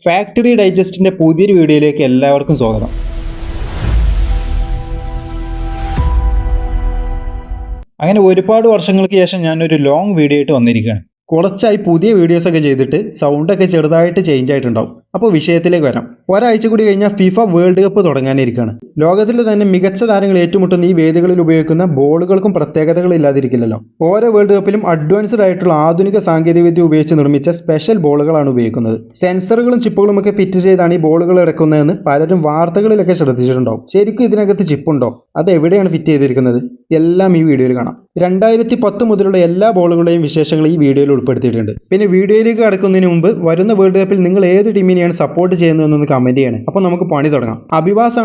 Factory ഡൈജസ്റ്റിന്റെ പുതിയൊരു വീഡിയോയിലേക്ക് എല്ലാവർക്കും സ്വാഗതം. അങ്ങനെ ഒരുപാട് വർഷങ്ങൾക്ക് ശേഷം ഞാനൊരു ലോങ് വീഡിയോ ആയിട്ട് വന്നിരിക്കുകയാണ്. കുറച്ചായി പുതിയ വീഡിയോസൊക്കെ ചെയ്തിട്ട് സൗണ്ടൊക്കെ ചെറുതായിട്ട് ചേഞ്ച് ആയിട്ടുണ്ടാവും. അപ്പോൾ വിഷയത്തിലേക്ക് വരാം. ഒരാഴ്ച കൂടി കഴിഞ്ഞാൽ ഫിഫ വേൾഡ് കപ്പ് തുടങ്ങാനിരിക്കുകയാണ്. ലോകത്തിൽ തന്നെ മികച്ച താരങ്ങൾ ഏറ്റുമുട്ടുന്ന ഈ വേദികളിൽ ഉപയോഗിക്കുന്ന ബോളുകൾക്കും പ്രത്യേകതകൾ ഇല്ലാതിരിക്കില്ലല്ലോ. ഓരോ വേൾഡ് കപ്പിലും അഡ്വാൻസ്ഡ് ആയിട്ടുള്ള ആധുനിക സാങ്കേതികവിദ്യ ഉപയോഗിച്ച് നിർമ്മിച്ച സ്പെഷ്യൽ ബോളുകളാണ് ഉപയോഗിക്കുന്നത്. സെൻസറുകളും ചിപ്പുകളും ഒക്കെ ഫിറ്റ് ചെയ്താണ് ഈ ബോളുകൾ ഇറക്കുന്നതെന്ന് പലരും വാർത്തകളിലൊക്കെ ശ്രദ്ധിച്ചിട്ടുണ്ടാവും. ശരിക്കും ഇതിനകത്ത് ചിപ്പുണ്ടോ? അത് എവിടെയാണ് ഫിറ്റ് ചെയ്തിരിക്കുന്നത്? എല്ലാം ഈ വീഡിയോയിൽ കാണാം. 2010 മുതലുള്ള എല്ലാ ബോളുകളുടെയും വിശേഷങ്ങൾ ഈ വീഡിയോയിൽ ഉൾപ്പെടുത്തിയിട്ടുണ്ട്. പിന്നെ വീഡിയോയിലേക്ക് കടക്കുന്നതിന് മുമ്പ് വരുന്ന വേൾഡ് കപ്പിൽ നിങ്ങൾ ഏത് ടീമിനെയാണ് സപ്പോർട്ട് ചെയ്യുന്നതെന്നൊന്ന് കമന്റ് ചെയ്യണം. അപ്പോൾ നമുക്ക് പണി തുടങ്ങാം. അഡിഡാസ്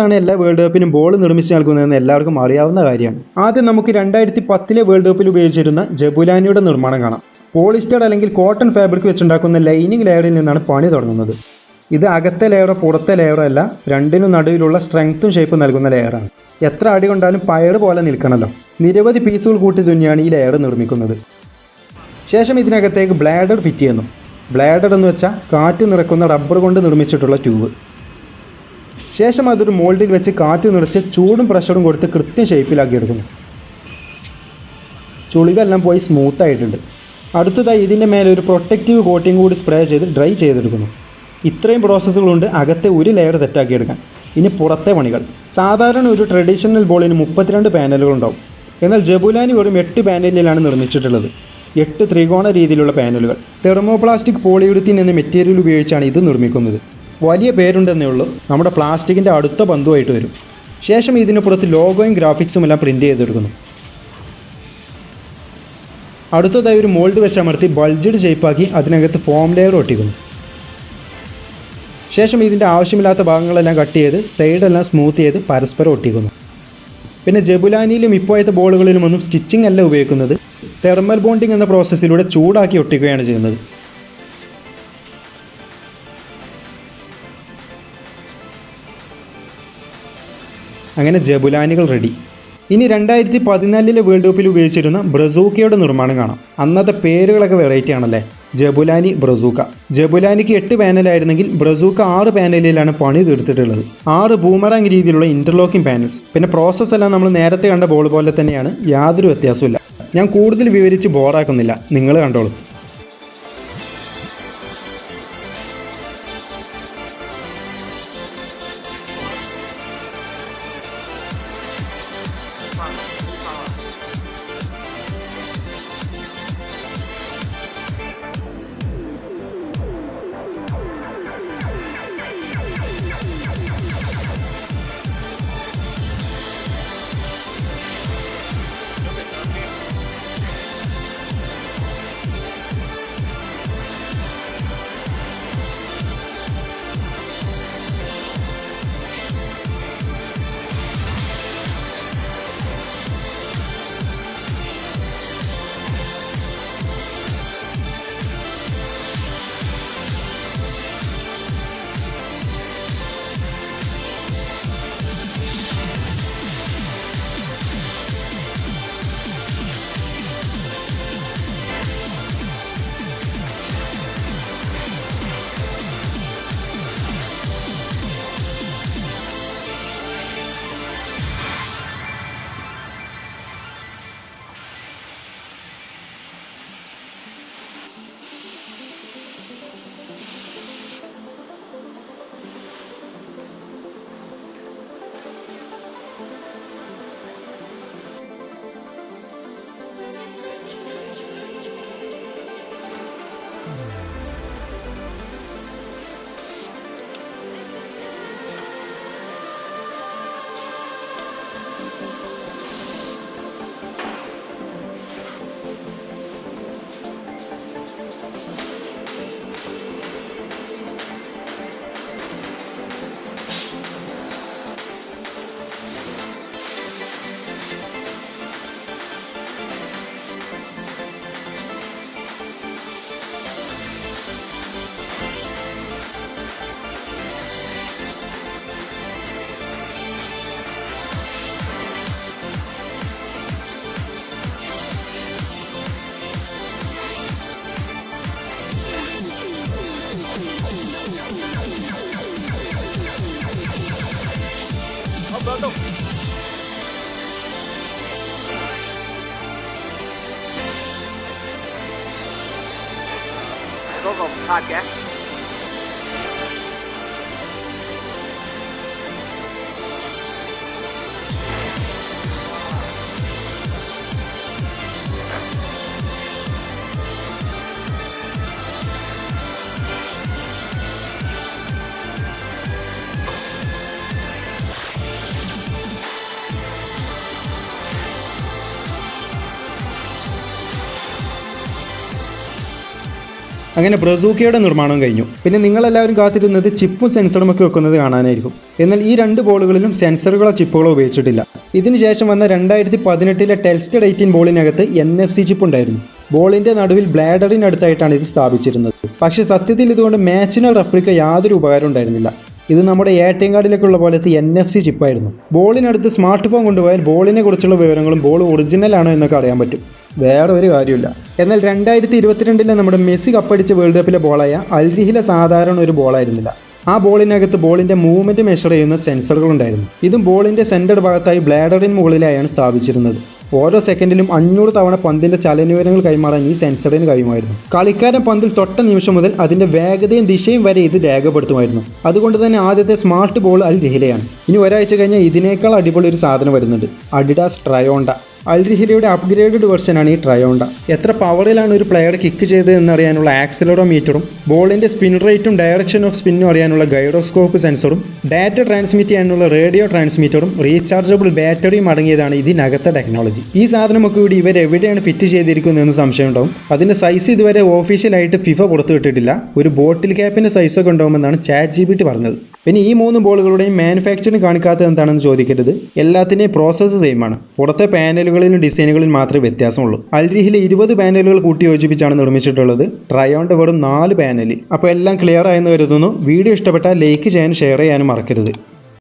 ആണ് എല്ലാ വേൾഡ് കപ്പിനും ബോൾ നിർമ്മിച്ച് നൽകുന്നതെന്ന് എല്ലാവർക്കും അറിയാവുന്ന കാര്യമാണ്. ആദ്യം നമുക്ക് 2010 വേൾഡ് കപ്പിൽ ഉപയോഗിച്ചിരുന്ന ജബുലാനിയുടെ നിർമ്മാണം കാണാം. പോളിസ്റ്റർ അല്ലെങ്കിൽ കോട്ടൺ ഫാബ്രിക് വെച്ചുണ്ടാക്കുന്ന ലൈനിങ് ലെയറിൽ നിന്നാണ് പണി തുടങ്ങുന്നത്. ഇത് അകത്തെ ലെയറോ പുറത്തെ ലെയറോ അല്ല, രണ്ടിനും നടുവിലുള്ള സ്ട്രെങ്ത്തും ഷേപ്പും നൽകുന്ന ലെയറാണ്. എത്ര അടി കൊണ്ടാലും പയർ പോലെ നിൽക്കണമല്ലോ. നിരവധി പീസുകൾ കൂട്ടി തുന്നിയാണ് ഈ ലെയർ നിർമ്മിക്കുന്നത്. ശേഷം ഇതിനകത്തേക്ക് ബ്ലാഡർ ഫിറ്റ് ചെയ്യുന്നു. ബ്ലാഡർ എന്ന് വെച്ചാൽ കാറ്റ് നിറക്കുന്ന റബ്ബർ കൊണ്ട് നിർമ്മിച്ചിട്ടുള്ള ട്യൂബ്. ശേഷം അതൊരു മോൾഡിൽ വെച്ച് കാറ്റ് നിറച്ച് ചൂടും പ്രഷറും കൊടുത്ത് കൃത്യം ഷേപ്പിലാക്കി എടുക്കുന്നു. ചുളിവെല്ലാം പോയി സ്മൂത്ത് ആയിട്ടുണ്ട്. അടുത്തതായി ഇതിൻ്റെ മേലെ ഒരു പ്രൊട്ടക്റ്റീവ് കോട്ടിംഗ് കൂടി സ്പ്രേ ചെയ്ത് ഡ്രൈ ചെയ്തെടുക്കുന്നു. ഇത്രയും പ്രോസസ്സുകളുണ്ട് അകത്തെ ഒരു ലെയർ സെറ്റാക്കി എടുക്കാൻ. ഇനി പുറത്തെ പണികൾ. സാധാരണ ഒരു ട്രഡീഷണൽ ബോളിന് 32 പാനലുകൾ ഉണ്ടാവും. എന്നാൽ ജബുലാനി വെറും 8 പാനലിലാണ് നിർമ്മിച്ചിട്ടുള്ളത്. 8 ത്രികോണ രീതിയിലുള്ള പാനലുകൾ. തെർമോപ്ലാസ്റ്റിക് പോളിയുറിത്തീൻ എന്ന മെറ്റീരിയൽ ഉപയോഗിച്ചാണ് ഇത് നിർമ്മിക്കുന്നത്. വലിയ പേരുണ്ടെന്നേ ഉള്ളൂ. നമ്മുടെ പ്ലാസ്റ്റിക്കിൻ്റെ അടുത്ത ബന്ധുവായിട്ട് വരും. ശേഷം ഇതിന് പുറത്ത് ലോഗോയും ഗ്രാഫിക്സും എല്ലാം പ്രിൻ്റ് ചെയ്തെടുക്കുന്നു. അടുത്തതായി ഒരു മോൾഡ് വെച്ചമർത്തി ബൾജ്ഡ് ഷേപ്പാക്കി അതിനകത്ത് ഫോം ലെയർ ഒട്ടിക്കുന്നു. ശേഷം ഇതിൻ്റെ ആവശ്യമില്ലാത്ത ഭാഗങ്ങളെല്ലാം കട്ട് ചെയ്ത് സൈഡെല്ലാം സ്മൂത്ത് ചെയ്ത് പരസ്പരം ഒട്ടിക്കുന്നു. പിന്നെ ജബുലാനിയിലും ഇപ്പോഴത്തെ ബോളുകളിലുമൊന്നും സ്റ്റിച്ചിങ് അല്ല ഉപയോഗിക്കുന്നത്. തെർമൽ ബോണ്ടിങ് എന്ന പ്രോസസ്സിലൂടെ ചൂടാക്കി ഒട്ടിക്കുകയാണ് ചെയ്യുന്നത്. അങ്ങനെ ജബുലാനികൾ റെഡി. ഇനി 2014 വേൾഡ് കപ്പിൽ ഉപയോഗിച്ചിരുന്ന ബ്രസൂക്കയുടെ നിർമ്മാണം കാണാം. അന്നത്തെ പേരുകളൊക്കെ വെറൈറ്റി ആണല്ലേ. ജബുലാനി, ബ്രസൂക്ക. ജബുലാനിക്ക് 8 പാനലായിരുന്നെങ്കിൽ ബ്രസൂക്ക 6 പാനലിലാണ് പണി തീർത്തിട്ടുള്ളത്. 6 ബൂമറാങ് രീതിയിലുള്ള ഇന്റർലോക്കിംഗ് പാനൽസ്. പിന്നെ പ്രോസസ്സ് എല്ലാം നമ്മൾ നേരത്തെ കണ്ട ബോൾ പോലെ തന്നെയാണ്, യാതൊരു വ്യത്യാസമില്ല. ഞാൻ കൂടുതൽ വിവരിച്ച് ബോറാക്കുന്നില്ല, നിങ്ങൾ കണ്ടോളൂ. Có còn thang kìa. അങ്ങനെ ബ്രസൂക്കയുടെ നിർമ്മാണം കഴിഞ്ഞു. പിന്നെ നിങ്ങളെല്ലാവരും കാത്തിരുന്നത് ചിപ്പും സെൻസറും ഒക്കെ വെക്കുന്നത് കാണാനായിരിക്കും. എന്നാൽ ഈ രണ്ട് ബോളുകളിലും സെൻസറുകളോ ചിപ്പുകളോ ഉപയോഗിച്ചിട്ടില്ല. ഇതിനുശേഷം വന്ന 2018 ടെൽസ്റ്റഡ് 18 ബോളിനകത്ത് NFC ചിപ്പ് ഉണ്ടായിരുന്നു. ബോളിന്റെ നടുവിൽ ബ്ലാഡറിനടുത്തായിട്ടാണ് ഇത് സ്ഥാപിച്ചിരുന്നത്. പക്ഷേ സത്യത്തിൽ ഇതുകൊണ്ട് മാച്ചിനോ റെപ്ലിക്ക യാതൊരു ഉപകാരം ഉണ്ടായിരുന്നില്ല. ഇത് നമ്മുടെ ATM കാർഡിലേക്കുള്ള പോലത്തെ NFC ചിപ്പായിരുന്നു. ബോളിനടുത്ത് സ്മാർട്ട് ഫോൺ കൊണ്ടുപോയാൽ ബോളിനെ കുറിച്ചുള്ള വിവരങ്ങളും ബോൾ ഒറിജിനൽ ആണോ എന്നൊക്കെ അറിയാൻ പറ്റും. വേറെ ഒരു കാര്യമില്ല. എന്നാൽ 2022 നമ്മുടെ മെസ്സി കപ്പടിച്ച വേൾഡ് കപ്പിലെ ബോളായ അൽരിഹിലെ സാധാരണ ഒരു ബോളായിരുന്നില്ല. ആ ബോളിനകത്ത് ബോളിന്റെ മൂവ്മെന്റ് മെഷർ ചെയ്യുന്ന സെൻസറുകൾ ഉണ്ടായിരുന്നു. ഇതും ബോളിന്റെ സെന്റർ ഭാഗത്തായി ബ്ലാഡറിന് മുകളിലായാണ് സ്ഥാപിച്ചിരുന്നത്. ഓരോ സെക്കൻഡിലും 500 തവണ പന്തിന്റെ ചലനവിവരങ്ങൾ കൈമാറാൻ ഈ സെൻസറിന് കഴിയുമായിരുന്നു. കളിക്കാരൻ പന്തിൽ തൊട്ട നിമിഷം മുതൽ അതിന്റെ വേഗതയും ദിശയും വരെ ഇത് രേഖപ്പെടുത്തുമായിരുന്നു. അതുകൊണ്ട് തന്നെ ആദ്യത്തെ സ്മാർട്ട് ബോൾ അൽരിഹിലയാണ്. ഇനി ഒരാഴ്ച കഴിഞ്ഞാൽ ഇതിനേക്കാൾ അടിപൊളി ഒരു സാധനം വരുന്നുണ്ട്, അഡിഡാസ് ട്രയോണ്ട. അൽരിഹിലയുടെ അപ്ഗ്രേഡഡ് വെർഷനാണ് ഈ ട്രയോണ്ട. എത്ര പവറിലാണ് ഒരു പ്ലെയർ കിക്ക് ചെയ്തത് എന്നറിയാനുള്ള ആക്സിലറോമീറ്ററും ബോളിന്റെ സ്പിൻ റേറ്റും ഡയറക്ഷൻ ഓഫ് സ്പിന്നും അറിയാനുള്ള ഗൈറോസ്കോപ്പ് സെൻസറും ഡാറ്റ ട്രാൻസ്മിറ്റ് ചെയ്യാനുള്ള റേഡിയോ ട്രാൻസ്മിറ്ററും റീചാർജബിൾ ബാറ്ററിയും അടങ്ങിയതാണ് ഇതിനകത്തെ ടെക്നോളജി. ഈ സാധനമൊക്കെ കൂടി ഇവരെവിടെയാണ് ഫിറ്റ് ചെയ്തിരിക്കുന്നതെന്ന് സംശയം ഉണ്ടാവും. അതിന്റെ സൈസ് ഇതുവരെ ഓഫീഷ്യലായിട്ട് ഫിഫ പുറത്തുവിട്ടിട്ടില്ല. ഒരു ബോട്ടിൽ ക്യാപ്പിന്റെ സൈസൊക്കെ ഉണ്ടാവുമെന്നാണ് ChatGPT പറഞ്ഞത്. പിന്നെ ഈ 3 ബോളുകളുടെയും മാനുഫാക്ചറിങ് കാണിക്കാത്തത് എന്താണെന്ന് ചോദിക്കരുത്. എല്ലാത്തിൻ്റെയും പ്രോസസ്സ് സെയിമാണ്. പുറത്തെ പാനലുകളിലും ഡിസൈനുകളിൽ മാത്രമേ വ്യത്യാസമുള്ളൂ. അൽരിഹിലെ 20 പാനലുകൾ കൂട്ടി യോജിപ്പിച്ചാണ് നിർമ്മിച്ചിട്ടുള്ളത്. ട്രയോണ്ട വെറും 4 പാനൽ. അപ്പോൾ എല്ലാം ക്ലിയർ ആയെന്ന് കരുതുന്നു. വീഡിയോ ഇഷ്ടപ്പെട്ടാൽ ലൈക്ക് ചെയ്യാനും ഷെയർ ചെയ്യാനും മറക്കരുത്.